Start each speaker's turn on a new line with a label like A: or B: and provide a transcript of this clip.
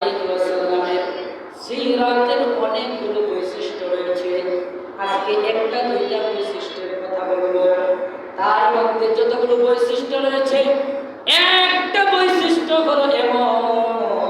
A: ওয়াসাল্লামের সিরাতের অনেকগুলো বৈশিষ্ট্য রয়েছে। আজকে একটা দুইটা বৈশিষ্ট্যের কথা বলবো। তার মধ্যে যতগুলো বৈশিষ্ট্য রয়েছে, একটা বৈশিষ্ট্য হলো এমন